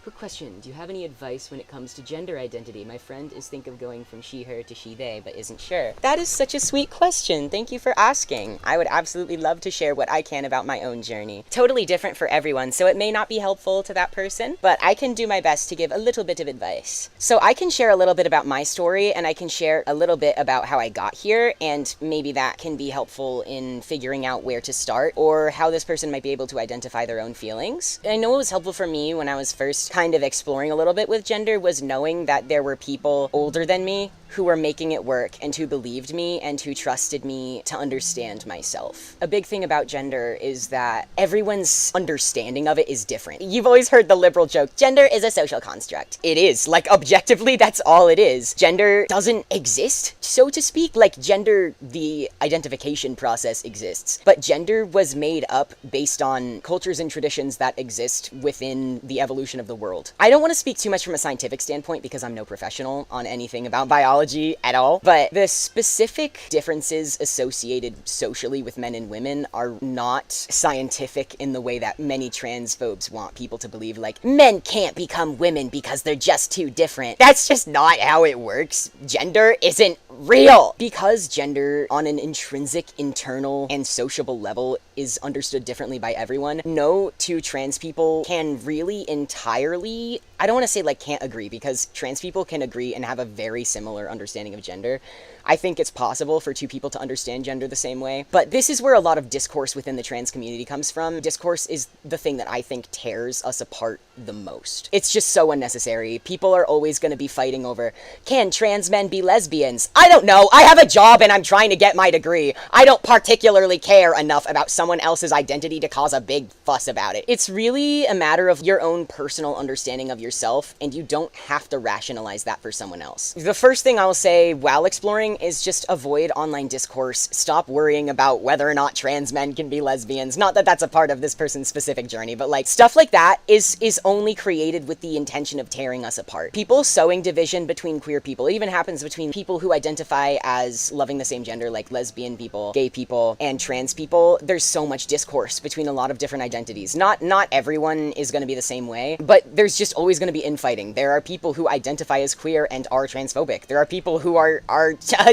Quick question, do you have any advice when it comes to gender identity? My friend is thinking of going from she, her to she, they, but isn't sure. That is such a sweet question. Thank you for asking. I would absolutely love to share what I can about my own journey. Totally different for everyone, so it may not be helpful to that person, but I can do my best to give a little bit of advice. So I can share a little bit about my story, and I can share a little bit about how I got here, and maybe that can be helpful in figuring out where to start, or how this person might be able to identify their own feelings. I know it was helpful for me when I was first kind of exploring a little bit with gender was knowing that there were people older than me who were making it work and who believed me and who trusted me to understand myself. A big thing about gender is that everyone's understanding of it is different. You've always heard the liberal joke, gender is a social construct. It is. Like, objectively, that's all it is. Gender doesn't exist, so to speak. Like, gender, the identification process exists. But gender was made up based on cultures and traditions that exist within the evolution of the world. I don't want to speak too much from a scientific standpoint because I'm no professional on anything about biology at all, but the specific differences associated socially with men and women are not scientific in the way that many transphobes want people to believe, like, men can't become women because they're just too different. That's just not how it works. Gender isn't real. Because gender on an intrinsic, internal, and sociable level is understood differently by everyone, no two trans people can really entirely, I don't want to say like can't agree, because trans people can agree and have a very similar understanding of gender. I think it's possible for two people to understand gender the same way, but this is where a lot of discourse within the trans community comes from. Discourse is the thing that I think tears us apart the most. It's just so unnecessary. People are always going to be fighting over, can trans men be lesbians? I don't know. I have a job and I'm trying to get my degree. I don't particularly care enough about someone else's identity to cause a big fuss about it. It's really a matter of your own personal understanding of yourself, and you don't have to rationalize that for someone else. The first thing I'll say while exploring is just avoid online discourse. Stop worrying about whether or not trans men can be lesbians. Not that that's a part of this person's specific journey, but like stuff like that is only created with the intention of tearing us apart. People sowing division between queer people, it even happens between people who identify as loving the same gender, like lesbian people, gay people, and trans people. There's so much discourse between a lot of different identities. Not everyone is going to be the same way, but there's just always going to be infighting. There are people who identify as queer and are transphobic. There are people who are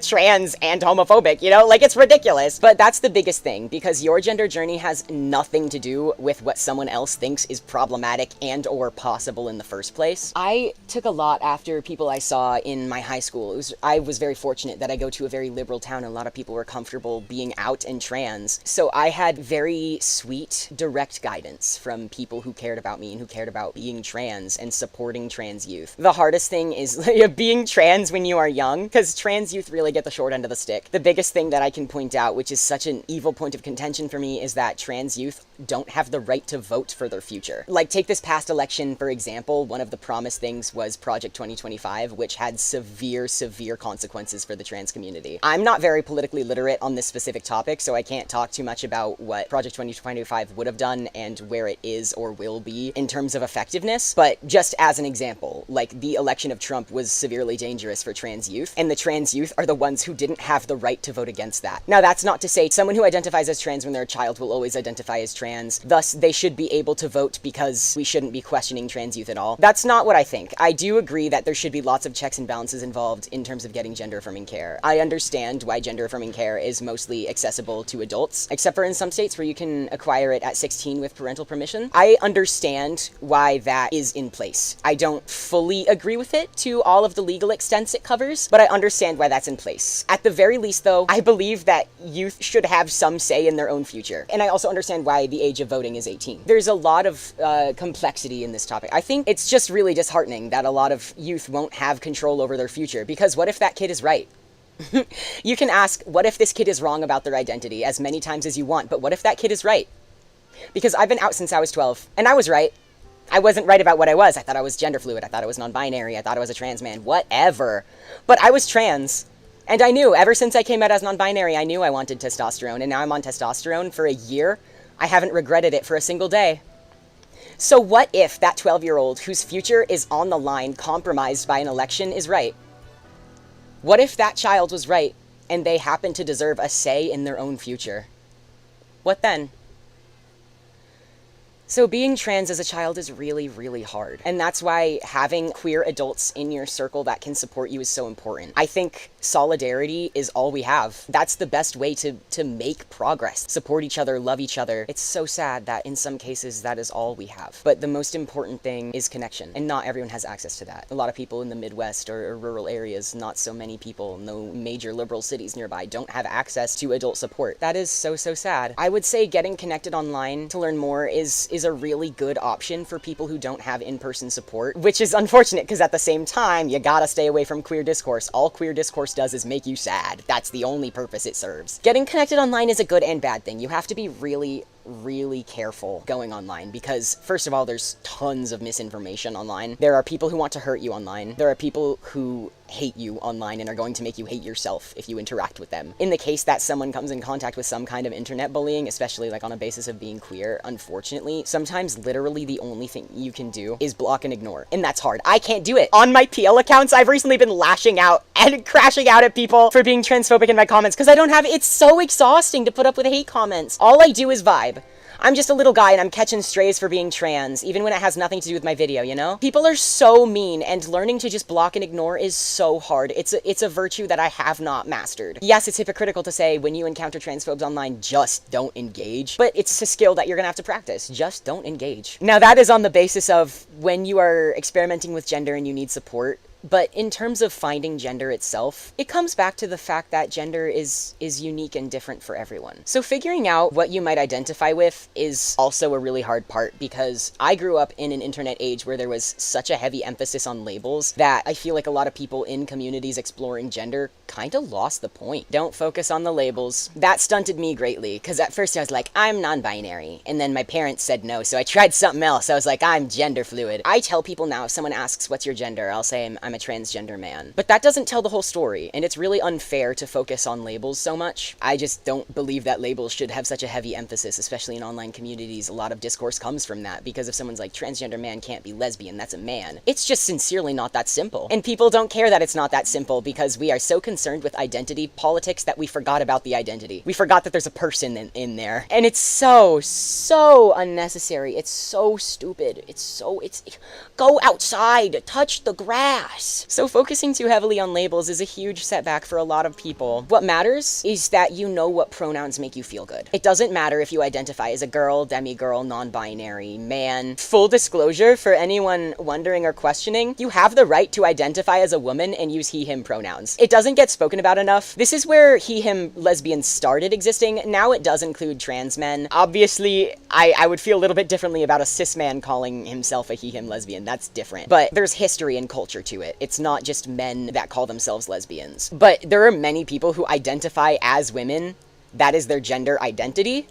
trans and homophobic, you know? Like, it's ridiculous. But that's the biggest thing, because your gender journey has nothing to do with what someone else thinks is problematic and or possible in the first place. I took a lot after people I saw in my high school. I was very fortunate that I go to a very liberal town and a lot of people were comfortable being out and trans. So I had very sweet, direct guidance from people who cared about me and who cared about being trans and supporting trans youth. The hardest thing is being trans when you are young, because trans youth really get the short end of the stick. The biggest thing that I can point out, which is such an evil point of contention for me, is that trans youth don't have the right to vote for their future. Like, take this past election, for example. One of the promised things was Project 2025, which had severe consequences for the trans community. I'm not very politically literate on this specific topic, so I can't talk too much about what Project 2025 would have done and where it is or will be in terms of effectiveness, but just as an example, like, the election of Trump was severely dangerous for trans youth, and the trans youth are the ones who didn't have the right to vote against that. Now, that's not to say someone who identifies as trans when they're a child will always identify as trans, thus they should be able to vote because we shouldn't be questioning trans youth at all. That's not what I think. I do agree that there should be lots of checks and balances involved in terms of getting gender-affirming care. I understand why gender-affirming care is mostly accessible to adults, except for in some states where you can acquire it at 16 with parental permission. I understand why that is in place. I don't fully agree with it to all of the legal extents it covers, but I understand why that's in place. At the very least, though, I believe that youth should have some say in their own future. And I also understand why the age of voting is 18. There's a lot of complexity in this topic. I think it's just really disheartening that a lot of youth won't have control over their future, because what if that kid is right? You can ask, what if this kid is wrong about their identity as many times as you want, but what if that kid is right? Because I've been out since I was 12, and I was right. I wasn't right about what I was. I thought I was gender fluid. I thought I was non-binary. I thought I was a trans man. Whatever. But I was trans. And I knew, ever since I came out as non-binary, I knew I wanted testosterone, and now I'm on testosterone for a year. I haven't regretted it for a single day. So what if that 12-year-old whose future is on the line, compromised by an election, is right? What if that child was right, and they happen to deserve a say in their own future? What then? So being trans as a child is really, really hard. And that's why having queer adults in your circle that can support you is so important. I think solidarity is all we have. That's the best way to make progress. Support each other, love each other. It's so sad that in some cases that is all we have. But the most important thing is connection. And not everyone has access to that. A lot of people in the Midwest or rural areas, not so many people, no major liberal cities nearby, don't have access to adult support. That is so, so sad. I would say getting connected online to learn more is a really good option for people who don't have in-person support, which is unfortunate because at the same time, you gotta stay away from queer discourse. All queer discourse does is make you sad. That's the only purpose it serves. Getting connected online is a good and bad thing. You have to be really careful going online because, first of all, there's tons of misinformation online. There are people who want to hurt you online. There are people who hate you online and are going to make you hate yourself if you interact with them. In the case that someone comes in contact with some kind of internet bullying, especially like on a basis of being queer, unfortunately, sometimes literally the only thing you can do is block and ignore. And that's hard. I can't do it. On my PL accounts, I've recently been lashing out and crashing out at people for being transphobic in my comments because I don't have, it's so exhausting to put up with hate comments. All I do is vibe. I'm just a little guy and I'm catching strays for being trans, even when it has nothing to do with my video, you know? People are so mean, and learning to just block and ignore is so hard. It's a virtue that I have not mastered. Yes, it's hypocritical to say when you encounter transphobes online, just don't engage, but it's a skill that you're gonna have to practice. Just don't engage. Now that is on the basis of when you are experimenting with gender and you need support. But in terms of finding gender itself, it comes back to the fact that gender is unique and different for everyone. So figuring out what you might identify with is also a really hard part because I grew up in an internet age where there was such a heavy emphasis on labels that I feel like a lot of people in communities exploring gender kind of lost the point. Don't focus on the labels. That stunted me greatly because at first I was like, I'm non-binary. And then my parents said no, so I tried something else. I was like, I'm gender fluid. I tell people now, if someone asks, what's your gender? I'll say I'm a transgender man. But that doesn't tell the whole story, and it's really unfair to focus on labels so much. I just don't believe that labels should have such a heavy emphasis, especially in online communities. A lot of discourse comes from that, because if someone's like, transgender man can't be lesbian, that's a man. It's just sincerely not that simple. And people don't care that it's not that simple because we are so concerned with identity politics that we forgot about the identity. We forgot that there's a person in there. And it's so unnecessary. It's so stupid. It's go outside, touch the grass. So focusing too heavily on labels is a huge setback for a lot of people. What matters is that you know what pronouns make you feel good. It doesn't matter if you identify as a girl, demigirl, non-binary, man. Full disclosure for anyone wondering or questioning, you have the right to identify as a woman and use he, him pronouns. It doesn't get spoken about enough. This is where he, him lesbians started existing. Now it does include trans men. Obviously, I would feel a little bit differently about a cis man calling himself a he, him lesbian. That's different. But there's history and culture to it. It's not just men that call themselves lesbians. But there are many people who identify as women. That is their gender identity.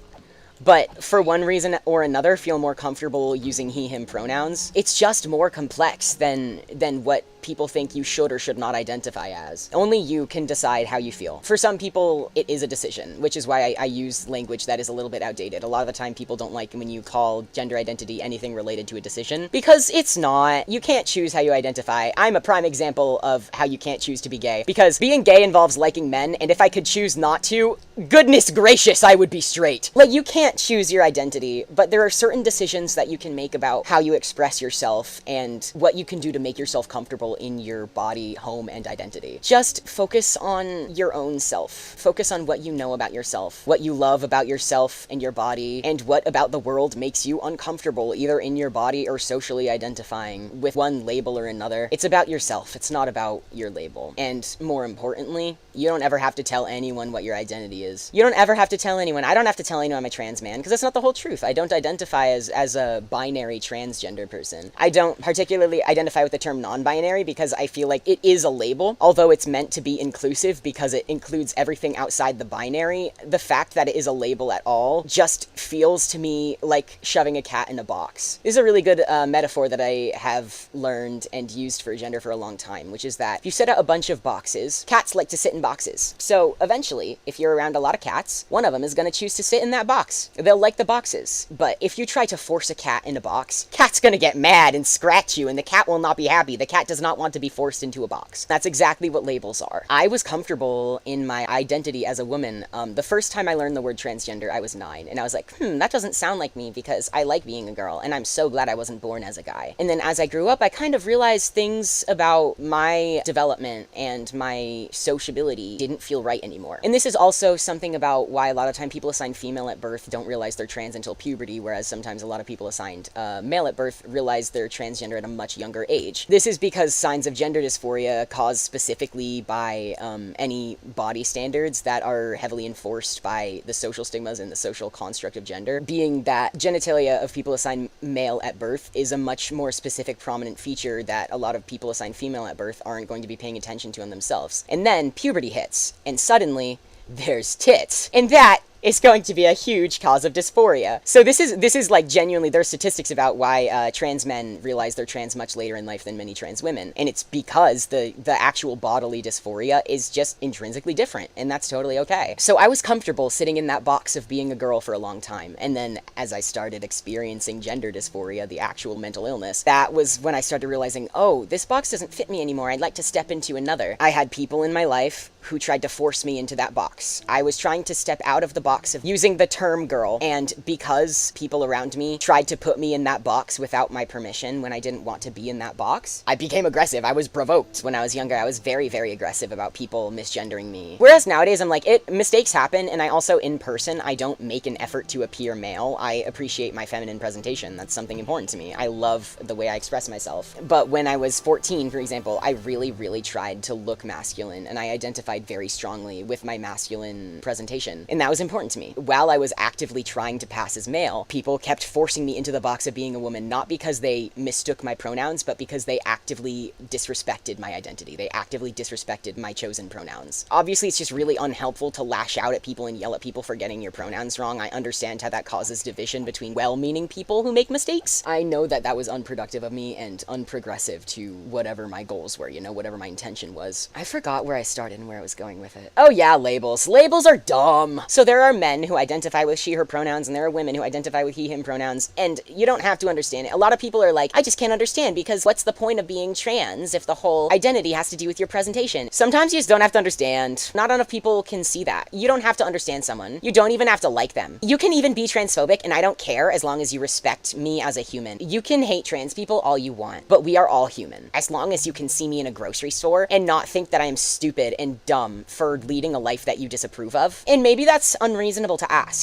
But for one reason or another feel more comfortable using he, him pronouns. It's just more complex than what people think you should or should not identify as. Only you can decide how you feel. For some people, it is a decision, which is why I use language that is a little bit outdated. A lot of the time, people don't like when you call gender identity anything related to a decision, because it's not. You can't choose how you identify. I'm a prime example of how you can't choose to be gay, because being gay involves liking men, and if I could choose not to, goodness gracious, I would be straight. Like, you can't choose your identity, but there are certain decisions that you can make about how you express yourself and what you can do to make yourself comfortable in your body, home, and identity. Just focus on your own self. Focus on what you know about yourself, what you love about yourself and your body, and what about the world makes you uncomfortable, either in your body or socially identifying with one label or another. It's about yourself. It's not about your label. And more importantly, you don't ever have to tell anyone what your identity is. You don't ever have to tell anyone. I don't have to tell anyone I'm a trans man, because that's not the whole truth. I don't identify as a binary transgender person. I don't particularly identify with the term non-binary because I feel like it is a label, although it's meant to be inclusive because it includes everything outside the binary. The fact that it is a label at all just feels to me like shoving a cat in a box. This is a really good metaphor that I have learned and used for gender for a long time, which is that if you set out a bunch of boxes, cats like to sit in boxes. So eventually, if you're around around a lot of cats, one of them is going to choose to sit in that box. They'll like the boxes. But if you try to force a cat in a box, cat's going to get mad and scratch you, and the cat will not be happy. The cat does not want to be forced into a box. That's exactly what labels are. I was comfortable in my identity as a woman. The first time I learned the word transgender, I was 9, and I was like, that doesn't sound like me because I like being a girl, and I'm so glad I wasn't born as a guy. And then as I grew up, I kind of realized things about my development and my sociability didn't feel right anymore. And this is also something about why a lot of time people assigned female at birth don't realize they're trans until puberty, whereas sometimes a lot of people assigned male at birth realize they're transgender at a much younger age. This is because signs of gender dysphoria caused specifically by any body standards that are heavily enforced by the social stigmas and the social construct of gender, being that genitalia of people assigned male at birth is a much more specific prominent feature that a lot of people assigned female at birth aren't going to be paying attention to in themselves. And then puberty hits, and suddenly there's tits. And that is going to be a huge cause of dysphoria. So this is like genuinely, there's statistics about why trans men realize they're trans much later in life than many trans women. And it's because the actual bodily dysphoria is just intrinsically different, and that's totally okay. So I was comfortable sitting in that box of being a girl for a long time. And then as I started experiencing gender dysphoria, the actual mental illness, that was when I started realizing, oh, this box doesn't fit me anymore. I'd like to step into another. I had people in my life who tried to force me into that box. I was trying to step out of the box of using the term girl, and because people around me tried to put me in that box without my permission when I didn't want to be in that box, I became aggressive. I was provoked. When I was younger, I was very, very aggressive about people misgendering me. Whereas nowadays, I'm like, mistakes happen, and I also, in person, I don't make an effort to appear male. I appreciate my feminine presentation. That's something important to me. I love the way I express myself. But when I was 14, for example, I really, really tried to look masculine, and I identified very strongly with my masculine presentation, and that was important to me. While I was actively trying to pass as male, people kept forcing me into the box of being a woman, not because they mistook my pronouns, but because they actively disrespected my identity. They actively disrespected my chosen pronouns. Obviously, it's just really unhelpful to lash out at people and yell at people for getting your pronouns wrong. I understand how that causes division between well-meaning people who make mistakes. I know that that was unproductive of me and unprogressive to whatever my goals were, whatever my intention was. I forgot where I started and where I was going with it. Oh yeah, labels. Labels are dumb. So there are men who identify with she, her pronouns, and there are women who identify with he, him pronouns, and you don't have to understand it. A lot of people are like, I just can't understand, because what's the point of being trans if the whole identity has to do with your presentation? Sometimes you just don't have to understand. Not enough people can see that. You don't have to understand someone. You don't even have to like them. You can even be transphobic, and I don't care as long as you respect me as a human. You can hate trans people all you want, but we are all human. As long as you can see me in a grocery store and not think that I am stupid and dumb for leading a life that you disapprove of. And maybe that's unreasonable to ask,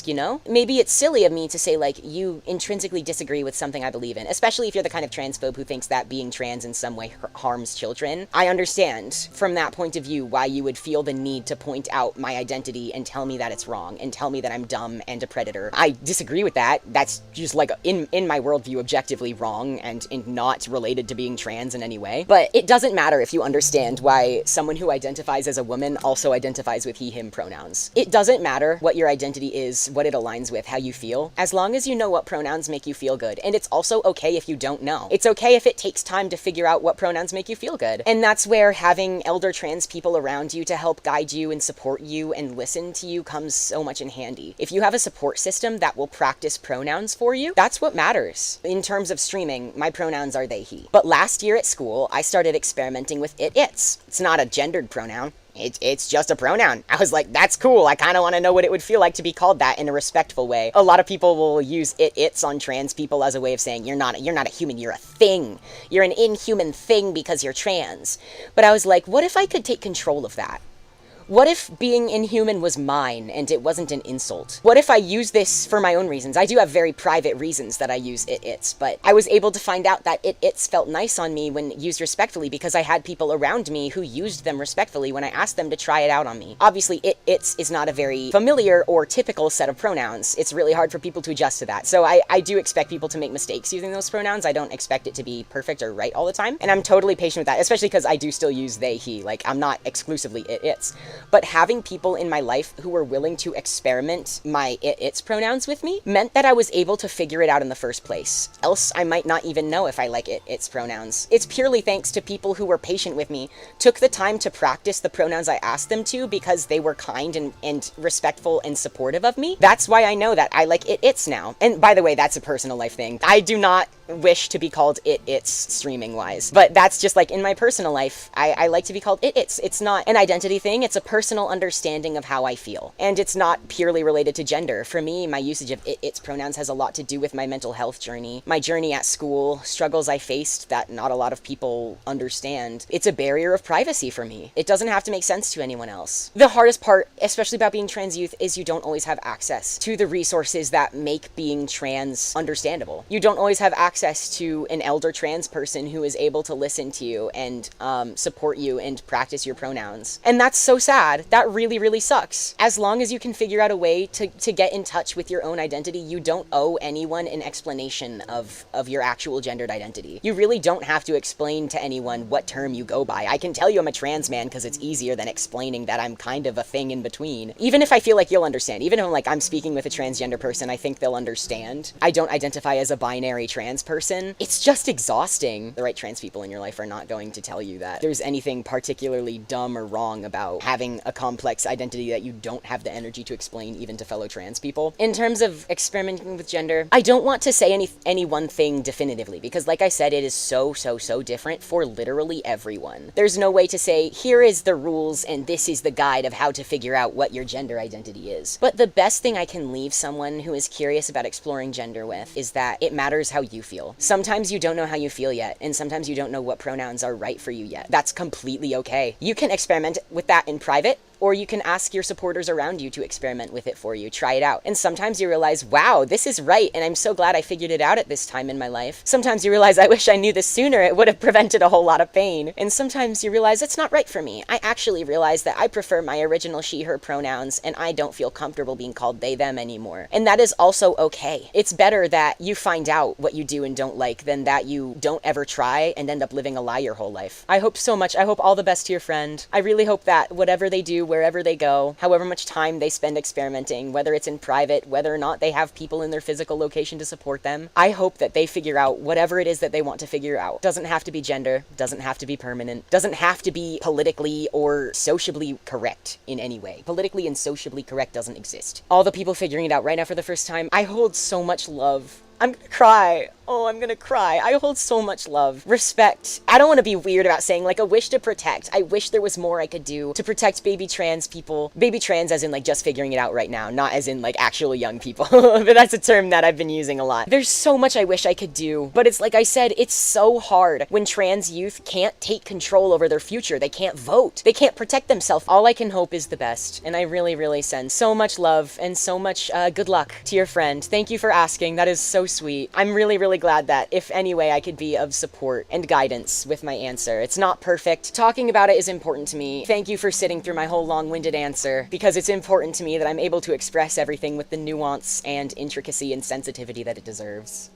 Maybe it's silly of me to say, like, you intrinsically disagree with something I believe in, especially if you're the kind of transphobe who thinks that being trans in some way harms children. I understand from that point of view why you would feel the need to point out my identity and tell me that it's wrong and tell me that I'm dumb and a predator. I disagree with that. That's just, like, in my worldview, objectively wrong and not related to being trans in any way. But it doesn't matter if you understand why someone who identifies as a woman also identifies with he, him pronouns. It doesn't matter what your identity is, what it aligns with, how you feel, as long as you know what pronouns make you feel good. And it's also okay if you don't know. It's okay if it takes time to figure out what pronouns make you feel good. And that's where having elder trans people around you to help guide you and support you and listen to you comes so much in handy. If you have a support system that will practice pronouns for you, that's what matters. In terms of streaming, my pronouns are they, he. But last year at school, I started experimenting with it, it's. It's not a gendered pronoun. It's just a pronoun. I was like, that's cool. I kind of want to know what it would feel like to be called that in a respectful way. A lot of people will use it's on trans people as a way of saying, you're not a human, you're a thing. You're an inhuman thing because you're trans. But I was like, what if I could take control of that? What if being inhuman was mine and it wasn't an insult? What if I use this for my own reasons? I do have very private reasons that I use it's, but I was able to find out that it's felt nice on me when used respectfully because I had people around me who used them respectfully when I asked them to try it out on me. Obviously, it's is not a very familiar or typical set of pronouns. It's really hard for people to adjust to that. So I do expect people to make mistakes using those pronouns. I don't expect it to be perfect or right all the time. And I'm totally patient with that, especially because I do still use they, he. Like, I'm not exclusively it's. but having people in my life who were willing to experiment my its pronouns with me meant that I was able to figure it out in the first place. Else, I might not even know if I like its pronouns. It's purely thanks to people who were patient with me, took the time to practice the pronouns I asked them to because they were kind and respectful and supportive of me. That's why I know that I like its now. And by the way, that's a personal life thing. I do not wish to be called its streaming wise, but that's just like in my personal life, I like to be called its. It's not an identity thing, it's a personal understanding of how I feel, and it's not purely related to gender. For me, my usage of its pronouns has a lot to do with my mental health journey, my journey at school, struggles I faced that not a lot of people understand. It's a barrier of privacy for me. It doesn't have to make sense to anyone else. The hardest part, especially about being trans youth, is you don't always have access to the resources that make being trans understandable. You don't always have access to an elder trans person who is able to listen to you and support you and practice your pronouns. And that's so sad. That really, really sucks. As long as you can figure out a way to get in touch with your own identity, you don't owe anyone an explanation of your actual gendered identity. You really don't have to explain to anyone what term you go by. I can tell you I'm a trans man because it's easier than explaining that I'm kind of a thing in between. Even if I feel like you'll understand, even if I'm speaking with a transgender person, I think they'll understand. I don't identify as a binary trans person. It's just exhausting. The right trans people in your life are not going to tell you that there's anything particularly dumb or wrong about having a complex identity that you don't have the energy to explain even to fellow trans people. In terms of experimenting with gender, I don't want to say any one thing definitively because like I said, it is so different for literally everyone. There's no way to say, here is the rules and this is the guide of how to figure out what your gender identity is. But the best thing I can leave someone who is curious about exploring gender with is that it matters how you feel. Sometimes you don't know how you feel yet, and sometimes you don't know what pronouns are right for you yet. That's completely okay. You can experiment with that in private, or you can ask your supporters around you to experiment with it for you. Try it out. And sometimes you realize, wow, this is right, and I'm so glad I figured it out at this time in my life. Sometimes you realize, I wish I knew this sooner, it would have prevented a whole lot of pain. And sometimes you realize, it's not right for me. I actually realize that I prefer my original she, her pronouns, and I don't feel comfortable being called they, them anymore. And that is also okay. It's better that you find out what you do and don't like than that you don't ever try and end up living a lie your whole life. I hope so much. I hope all the best to your friend. I really hope that whatever they do, wherever they go, however much time they spend experimenting, whether it's in private, whether or not they have people in their physical location to support them, I hope that they figure out whatever it is that they want to figure out. Doesn't have to be gender, doesn't have to be permanent, doesn't have to be politically or sociably correct in any way. Politically and sociably correct doesn't exist. All the people figuring it out right now for the first time, I hold so much love. I'm gonna cry. Oh, I'm gonna cry. I hold so much love, respect. I don't want to be weird about saying like a wish to protect. I wish there was more I could do to protect baby trans people. Baby trans as in like just figuring it out right now, not as in like actual young people. But that's a term that I've been using a lot. There's so much I wish I could do, but it's like I said, it's so hard when trans youth can't take control over their future. They can't vote. They can't protect themselves. All I can hope is the best. And I really, really send so much love and so much good luck to your friend. Thank you for asking. That is so sweet. I'm really, really glad that if any way I could be of support and guidance with my answer. It's not perfect. Talking about it is important to me. Thank you for sitting through my whole long-winded answer because it's important to me that I'm able to express everything with the nuance and intricacy and sensitivity that it deserves.